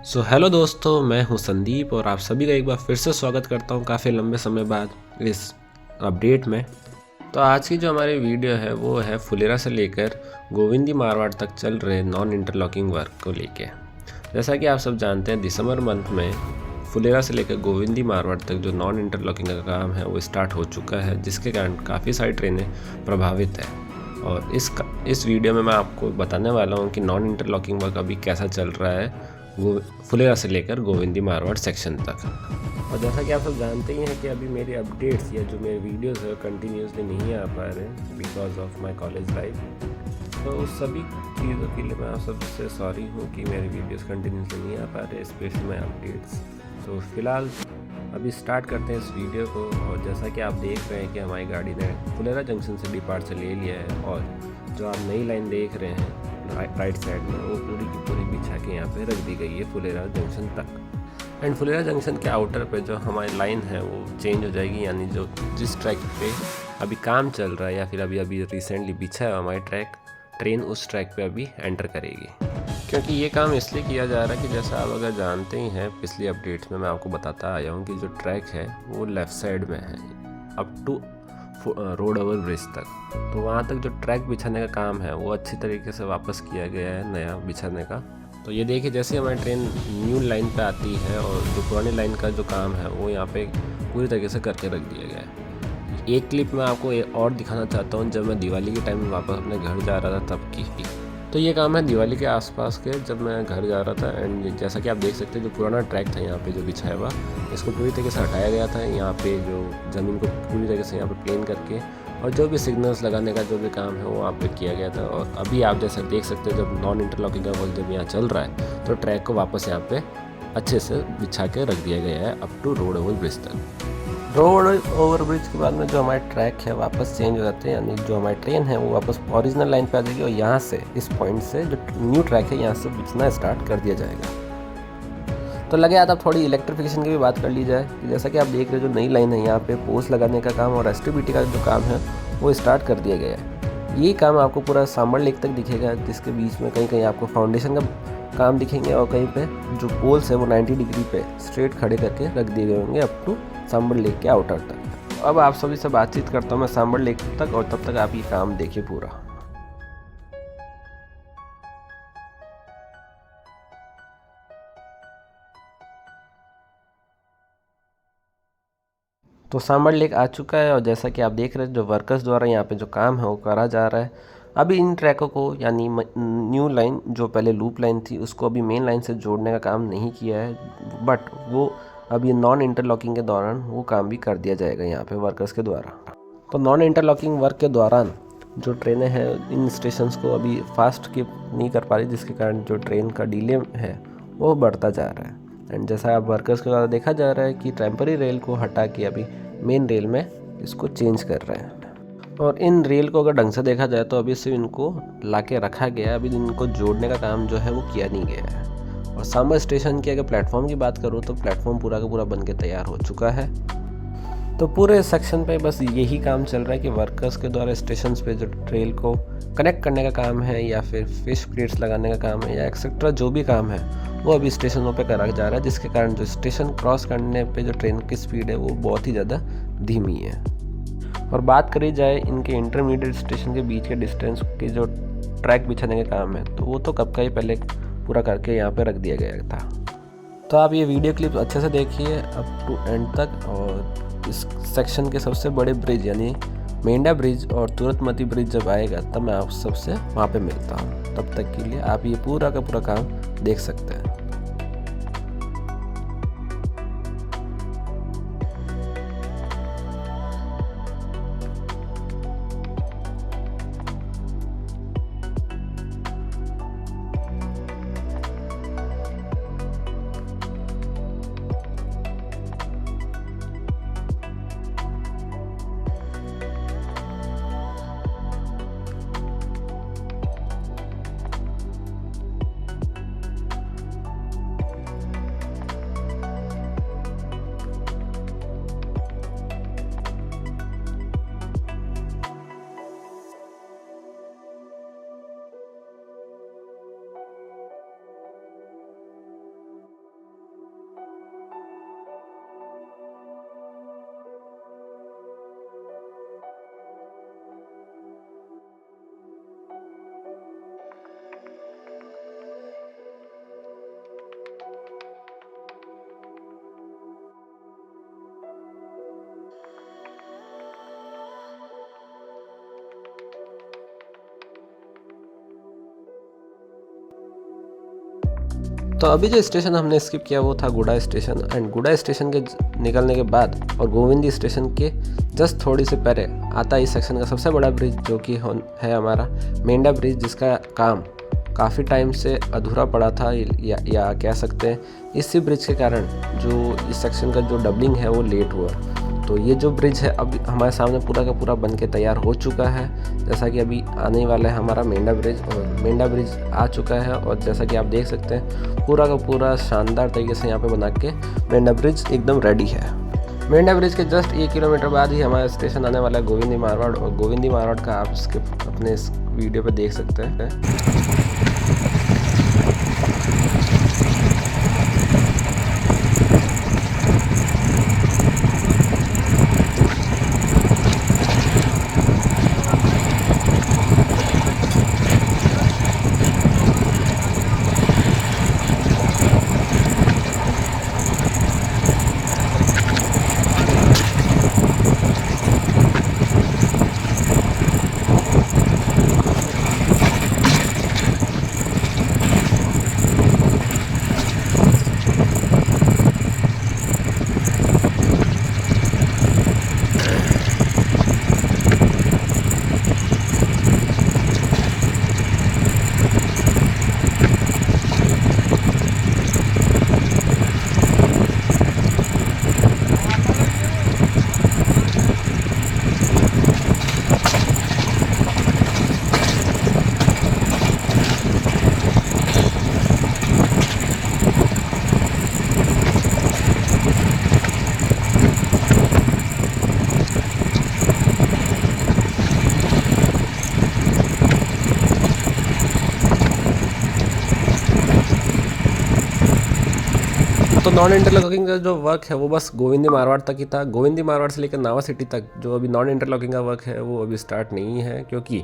Hello दोस्तों, मैं हूं संदीप और आप सभी का एक बार फिर से स्वागत करता हूं काफ़ी लंबे समय बाद इस अपडेट में। तो आज की जो हमारी वीडियो है वो है फुलेरा से लेकर गोविंदी मारवाड़ तक चल रहे नॉन इंटरलॉकिंग वर्क को लेके। जैसा कि आप सब जानते हैं, दिसंबर मंथ में फुलेरा से लेकर गोविंदी मारवाड़ तक जो नॉन इंटरलॉकिंग का काम है वो स्टार्ट हो चुका है, जिसके कारण काफ़ी सारी ट्रेनें प्रभावित हैं। और इस वीडियो में मैं आपको बताने वाला हूँ कि नॉन इंटरलॉकिंग वर्क अभी कैसा चल रहा है फुलेरा से लेकर गोविंदी मारवाड़ सेक्शन तक। और जैसा कि आप सब जानते ही हैं कि अभी मेरे अपडेट्स या जो मेरे वीडियोस है कंटिन्यूसली नहीं आ पा रहे हैं because of my college life. तो उस सभी चीज़ों के लिए मैं आप सबसे सॉरी हूँ कि मेरे वीडियोस कंटिन्यूसली नहीं आ पा रहे, स्पेशली माय अपडेट्स। तो फिलहाल अभी स्टार्ट करते हैं इस वीडियो को। और जैसा कि आप देख रहे हैं कि हमारी गाड़ी ने फुलेरा जंक्शन से डिपार्चर ले लिया है, और जो आप नई लाइन देख रहे हैं राइट साइड में, वो पूरी की पूरी बिछा के यहाँ पे रख दी गई है फुलेरा जंक्शन तक। एंड फुलेरा जंक्शन के आउटर पे जो हमारी लाइन है वो चेंज हो जाएगी, यानी जो जिस ट्रैक पे अभी काम चल रहा है या फिर अभी रिसेंटली बिछा है हमारी ट्रेन उस ट्रैक पे अभी एंटर करेगी। क्योंकि ये काम इसलिए किया जा रहा है कि जैसा आप अगर जानते ही हैं, पिछली अपडेट्स में मैं आपको बताता आया हूँ कि जो ट्रैक है वो लेफ़्ट साइड में है up to road over bridge तक। तो वहाँ तक जो ट्रैक बिछाने का काम है वो अच्छी तरीके से वापस किया गया है, नया बिछाने का। तो ये देखिए, जैसे हमारी ट्रेन न्यू लाइन पे आती है और जो पुरानी लाइन का जो काम है वो यहाँ पे पूरी तरीके से करके रख दिया गया है। एक क्लिप मैं आपको और दिखाना चाहता हूँ, जब मैं दिवाली के टाइम में वापस अपने घर जा रहा था तब की। तो ये काम है दिवाली के आसपास के, जब मैं घर जा रहा था। एंड जैसा कि आप देख सकते हैं, जो पुराना ट्रैक था यहाँ पे जो बिछाया हुआ, इसको पूरी तरीके से हटाया गया था। यहाँ पे जो ज़मीन को पूरी तरीके से यहाँ पे प्लेन करके और जो भी सिग्नल्स लगाने का जो भी काम है वो वहाँ पे किया गया था। और अभी आप जैसा देख सकते हो, जब नॉन इंटरलॉकिंग का वर्क जब यहाँ चल रहा है तो ट्रैक को वापस यहाँ पे अच्छे से बिछा के रख दिया गया है up to road over bridge तक। रोड ओवर ब्रिज के बाद में जो हमारे ट्रैक है वापस चेंज हो जाते हैं, यानी जो हमारी ट्रेन है वो वापस ओरिजिनल लाइन पे आ जाएगी। और यहाँ से इस पॉइंट से जो न्यू ट्रैक है यहाँ से बिछना स्टार्ट कर दिया जाएगा। तो लगे आप थोड़ी इलेक्ट्रिफिकेशन की भी बात कर ली जाए कि जैसा कि आप देख रहे हो, जो नई लाइन है यहाँ पे पोस्ट लगाने का काम और एसटीबीटी का जो काम है वो स्टार्ट कर दिया गया है। ये काम आपको पूरा सांबर लेक तक दिखेगा, जिसके बीच में कहीं कहीं आपको फाउंडेशन का काम दिखेंगे और कहीं पे जो पोल्स है वो 90 डिग्री पे स्ट्रेट खड़े करके रख दिए गए होंगे अप टू सांबर लेक के आउटर तक। अब आप सभी से बातचीत करता हूँ मैं सांबर लेक तक, और तब तक आप ये काम देखिए पूरा। तो सांबर लेक आ चुका है, और जैसा कि आप देख रहे हैं, जो वर्कर्स द्वारा यहाँ पे जो काम है वो करा जा रहा है। अभी इन ट्रैकों को, यानी न्यू लाइन जो पहले लूप लाइन थी उसको अभी मेन लाइन से जोड़ने का काम नहीं किया है, बट वो अभी नॉन इंटरलॉकिंग के दौरान वो काम भी कर दिया जाएगा यहाँ पे वर्कर्स के द्वारा। तो नॉन इंटरलॉकिंग वर्क के दौरान जो ट्रेनें हैं इन स्टेशंस को अभी फास्ट कीप नहीं कर पा रही, जिसके कारण जो ट्रेन का डिले है वो बढ़ता जा रहा है। एंड जैसा आप वर्कर्स के द्वारा देखा जा रहा है कि टेम्पररी रेल को हटा के अभी मेन रेल में इसको चेंज कर रहे हैं। और इन रेल को अगर ढंग से देखा जाए तो अभी सिर्फ इनको ला के रखा गया है, अभी इनको जोड़ने का काम जो है वो किया नहीं गया है। और सांबर स्टेशन की अगर प्लेटफॉर्म की बात करूँ तो प्लेटफॉर्म पूरा का पूरा बन के तैयार हो चुका है। तो पूरे सेक्शन पे बस यही काम चल रहा है कि वर्कर्स के द्वारा स्टेशन पे जो रेल को कनेक्ट करने का काम है या फिर फिश प्लेट्स लगाने का काम है या एक्सेट्रा जो भी काम है वो अभी स्टेशनों पे करा जा रहा है, जिसके कारण जो स्टेशन क्रॉस करने पे जो ट्रेन की स्पीड है वो बहुत ही ज़्यादा धीमी है। और बात करी जाए इनके इंटरमीडिएट स्टेशन के बीच के डिस्टेंस की, जो ट्रैक बिछाने का काम है तो वो तो कब का ही पहले पूरा करके यहाँ पे रख दिया गया था। तो आप ये वीडियो क्लिप अच्छे से देखिए अप टू एंड तक। और इस सेक्शन के सबसे बड़े ब्रिज यानी मेंढा ब्रिज और तुरतमती ब्रिज जब आएगा तब मैं आप सबसे वहाँ पे मिलता हूँ। तब तक के लिए आप ये पूरा का पूरा काम देख सकते हैं। तो अभी जो स्टेशन हमने स्किप किया वो था गुड़ा स्टेशन, एंड गुड़ा स्टेशन के निकलने के बाद और गोविंदी स्टेशन के जस्ट थोड़ी सी पहले आता है इस सेक्शन का सबसे बड़ा ब्रिज, जो कि है हमारा मेंढा ब्रिज, जिसका काम काफ़ी टाइम से अधूरा पड़ा था या कह सकते हैं इसी ब्रिज के कारण जो इस सेक्शन का जो डबलिंग है वो लेट हुआ। तो ये जो ब्रिज है अब हमारे सामने पूरा का पूरा बन के तैयार हो चुका है, जैसा कि अभी आने वाला है हमारा मेंढा ब्रिज, और मेंढा ब्रिज आ चुका है। और जैसा कि आप देख सकते हैं पूरा का पूरा शानदार तरीके से यहाँ पे बना के मेंढा ब्रिज एकदम रेडी है। मेंढा ब्रिज के जस्ट 1 किलोमीटर बाद ही हमारा स्टेशन आने वाला है गोविंदी मारवाड़, और गोविंदी मारवाड़ का आप इसके अपने इस वीडियो पे देख सकते हैं। तो नॉन इंटरलॉकिंग का जो वर्क है वो बस गोविंदी मारवाड़ तक ही था। गोविंदी मारवाड़ से लेकर नावा सिटी तक जो अभी नॉन इंटरलॉकिंग का वर्क है वो अभी स्टार्ट नहीं है, क्योंकि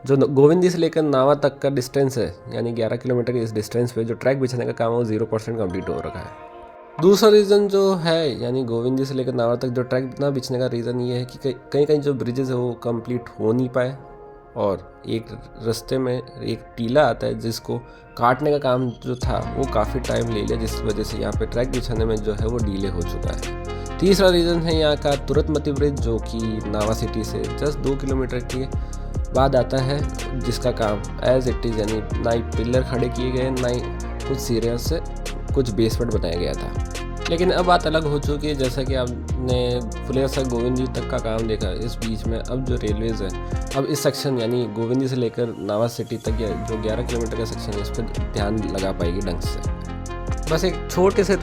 जो गोविंदी से लेकर नावा तक का डिस्टेंस है यानी 11 किलोमीटर के इस डिस्टेंस पे जो ट्रैक बिछाने का काम है वो 0% कम्प्लीट हो रखा है। दूसरा रीज़न जो है यानी गोविंदी से लेकर नावा तक जो ट्रैक ना बिछने का रीज़न ये है कि कहीं कहीं जो ब्रिजेज़ है वो कम्प्लीट हो नहीं पाए, और एक रास्ते में एक टीला आता है जिसको काटने का काम जो था वो काफ़ी टाइम ले लिया, जिस वजह से यहाँ पे ट्रैक बिछाने में जो है वो डिले हो चुका है। तीसरा रीज़न है यहाँ का तुरतमती ब्रिज, जो कि नावा सिटी से जस्ट 2 किलोमीटर के बाद आता है, जिसका काम एज इट इज़ यानी ना ही पिलर खड़े किए गए ना ही कुछ सीरियल से कुछ बेसमेंट बनाया गया था। लेकिन अब बात अलग हो चुकी है, जैसा कि आपने फुलेरा से गोविंदी तक का काम देखा, इस बीच में अब जो रेलवेज़ है अब इस सेक्शन यानी गोविंदी से लेकर नावा सिटी तक या जो 11 किलोमीटर का सेक्शन है इस पर ध्यान लगा पाएगी ढंग से। बस एक छोटे से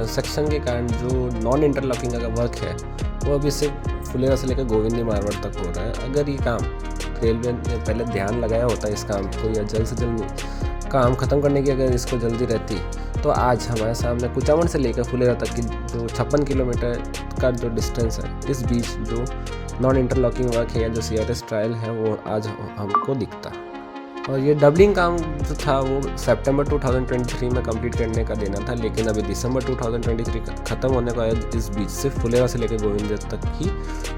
सेक्शन के कारण जो नॉन इंटरलॉकिंग का वर्क है वो अभी सिर्फ फुलेरा से लेकर गोविंदी मारवाड़ तक हो रहा है। अगर ये काम रेलवे ने पहले ध्यान लगाया होता है इस काम को, या जल्द से जल्द काम ख़त्म करने की अगर इसको जल्दी रहती, तो आज हमारे सामने कुचामन से लेकर फुलेरा तक की जो 56 किलोमीटर का जो डिस्टेंस है इस बीच जो नॉन इंटरलॉकिंग वर्क है या जो CRS ट्रायल है वो आज हमको दिखता। और ये डबलिंग काम जो था वो सितंबर 2023 में कंप्लीट करने का देना था, लेकिन अभी दिसंबर 2023 ख़त्म होने को आया। इस बीच सिर्फ फुलेरा से लेकर गोविंद तक ही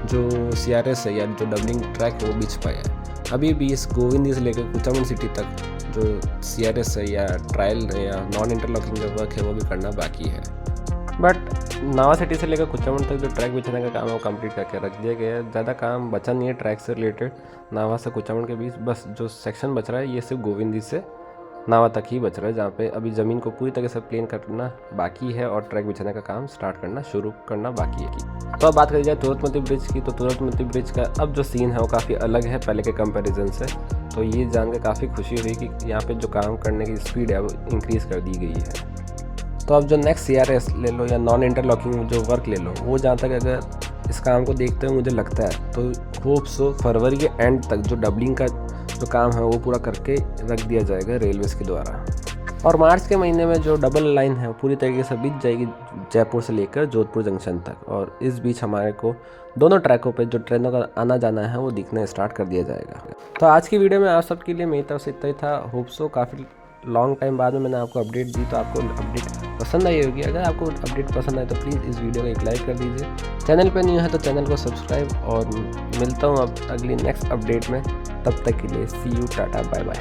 जो CRS है या जो डबलिंग ट्रैक है वो बिछ पाया है। अभी भी इस गोविंदी से लेकर कुचामन सिटी तक जो CRS है या ट्रायल या नॉन इंटरलॉकिंग का वर्क है वो भी करना बाकी है। बट नावा सिटी से लेकर कुचामन तक जो ट्रैक बिछाने का काम है वो कंप्लीट करके रख दिया गया है। ज़्यादा काम बचा नहीं है ट्रैक से रिलेटेड नावा से कुचामन के बीच। बस जो सेक्शन बच रहा है ये सिर्फ गोविंदी से नावा तक ही बच रहा है, जहाँ पे अभी ज़मीन को पूरी तरह से प्लेन करना बाकी है और ट्रैक बिछाने का काम शुरू करना बाकी है। तो अब बात करी जाए तुरतमती ब्रिज की, तो तुरतमती ब्रिज का अब जो सीन है वो काफ़ी अलग है पहले के कंपैरिजन से। तो ये जानकर काफ़ी खुशी हुई कि यहाँ पे जो काम करने की स्पीड है वो इंक्रीज़ कर दी गई है। तो अब जो नेक्स्ट CRS ले लो या नॉन इंटरलॉकिंग जो वर्क ले लो, वो जहाँ तक अगर इस काम को देखते हुए मुझे लगता है तो होप सो फरवरी के एंड तक जो डबलिंग का जो काम है वो पूरा करके रख दिया जाएगा रेलवेज़ के द्वारा। और मार्च के महीने में जो डबल लाइन है वो पूरी तरीके से बीत जाएगी जयपुर से लेकर जोधपुर जंक्शन तक, और इस बीच हमारे को दोनों ट्रैकों पे जो ट्रेनों का आना जाना है वो दिखना स्टार्ट कर दिया जाएगा। तो आज की वीडियो में आप सबके लिए मेरी तरफ से इतना ही था। होप सो काफ़ी लॉन्ग टाइम बाद में मैंने आपको अपडेट दी, तो आपको अपडेट पसंद आई होगी। अगर आपको अपडेट पसंद आए तो प्लीज़ इस वीडियो को एक लाइक कर दीजिए। चैनल पे न्यू है तो चैनल को सब्सक्राइब, और मिलता हूँ अब अगली नेक्स्ट अपडेट में। तब तक के लिए सी यू, टाटा, बाय बाय।